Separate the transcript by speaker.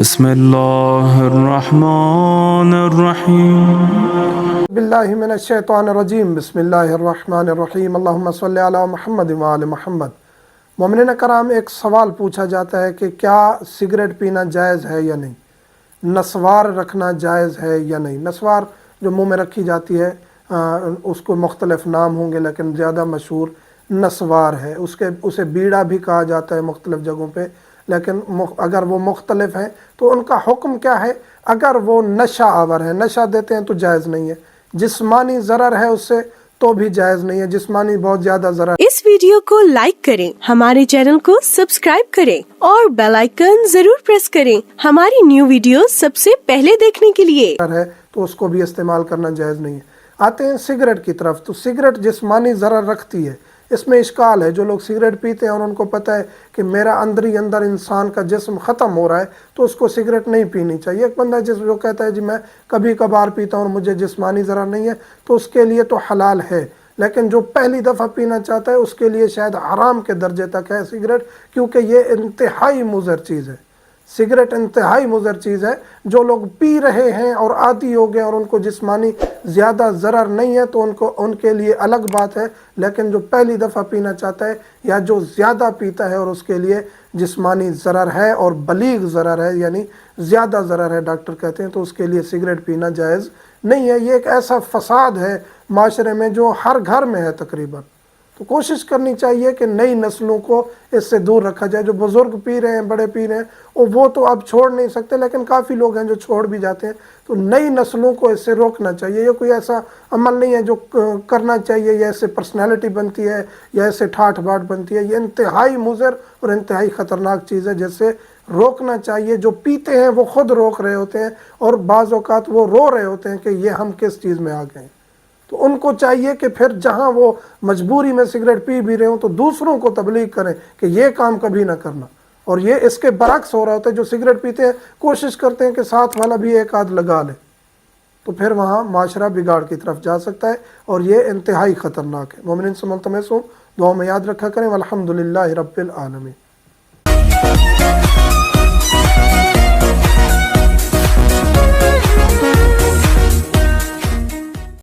Speaker 1: بسم اللہ الرحمن الرحیم
Speaker 2: باللہ من الشیطان الرجیم بسم اللہ الرحمن الرحیم اللہم صلی علی محمد وآل محمد۔ مومنین کرام، ایک سوال پوچھا جاتا ہے کہ کیا سگریٹ پینا جائز ہے یا نہیں، نسوار رکھنا جائز ہے یا نہیں۔ نسوار جو منہ میں رکھی جاتی ہے اس کو مختلف نام ہوں گے، لیکن زیادہ مشہور نسوار ہے۔ اسے بیڑا بھی کہا جاتا ہے مختلف جگہوں پہ، لیکن اگر وہ مختلف ہیں تو ان کا حکم کیا ہے؟ اگر وہ نشہ آور ہے، نشہ دیتے ہیں تو جائز نہیں ہے۔ جسمانی ضرر ہے اس سے تو بھی جائز نہیں ہے، جسمانی بہت زیادہ ضرر
Speaker 3: اس ویڈیو کو لائک کریں، ہمارے چینل کو سبسکرائب کریں اور بیل آئیکن ضرور پریس کریں ہماری نیو ویڈیو سب سے پہلے دیکھنے کے لیے۔
Speaker 2: ہے تو اس کو بھی استعمال کرنا جائز نہیں ہے۔ آتے ہیں سگریٹ کی طرف، تو سگریٹ جسمانی ضرر رکھتی ہے۔ اس میں اشکال ہے، جو لوگ سگریٹ پیتے ہیں اور ان کو پتہ ہے کہ میرا اندر انسان کا جسم ختم ہو رہا ہے تو اس کو سگریٹ نہیں پینی چاہیے۔ ایک بندہ جو کہتا ہے جی میں کبھی کبھار پیتا ہوں اور مجھے جسمانی ضرر نہیں ہے، تو اس کے لیے تو حلال ہے، لیکن جو پہلی دفعہ پینا چاہتا ہے اس کے لیے شاید حرام کے درجے تک ہے سگریٹ، کیونکہ یہ انتہائی مضر چیز ہے۔ سگریٹ انتہائی مضر چیز ہے۔ جو لوگ پی رہے ہیں اور عادی ہو گئے اور ان کو جسمانی زیادہ ضرر نہیں ہے تو ان کے لیے الگ بات ہے، لیکن جو پہلی دفعہ پینا چاہتا ہے یا جو زیادہ پیتا ہے اور اس کے لیے جسمانی ضرر ہے اور بلیغ ضرر ہے، یعنی زیادہ ضرر ہے ڈاکٹر کہتے ہیں، تو اس کے لیے سگریٹ پینا جائز نہیں ہے۔ یہ ایک ایسا فساد ہے معاشرے میں جو ہر گھر میں ہے تقریباً۔ تو کوشش کرنی چاہیے کہ نئی نسلوں کو اس سے دور رکھا جائے۔ جو بزرگ پی رہے ہیں، بڑے پی رہے ہیں، وہ تو اب چھوڑ نہیں سکتے، لیکن کافی لوگ ہیں جو چھوڑ بھی جاتے ہیں۔ تو نئی نسلوں کو اس سے روکنا چاہیے۔ یہ کوئی ایسا عمل نہیں ہے جو کرنا چاہیے، یا ایسے پرسنالٹی بنتی ہے یا ایسے ٹھاٹ باٹ بنتی ہے۔ یہ انتہائی مضر اور انتہائی خطرناک چیز ہے جس سے روکنا چاہیے۔ جو پیتے ہیں وہ خود روک رہے ہوتے ہیں اور بعض اوقات وہ رو رہے ہوتے ہیں کہ یہ ہم کس چیز میں آ گئے ہیں۔ تو ان کو چاہیے کہ پھر جہاں وہ مجبوری میں سگریٹ پی بھی رہے ہوں تو دوسروں کو تبلیغ کریں کہ یہ کام کبھی نہ کرنا۔ اور یہ اس کے برعکس ہو رہا ہوتا ہے، جو سگریٹ پیتے ہیں کوشش کرتے ہیں کہ ساتھ والا بھی ایک آدھ لگا لے، تو پھر وہاں معاشرہ بگاڑ کی طرف جا سکتا ہے، اور یہ انتہائی خطرناک ہے۔ مومنین سے ملتمس ہوں، دعاؤں میں یاد رکھا کریں۔ والحمدللہ رب العالمین۔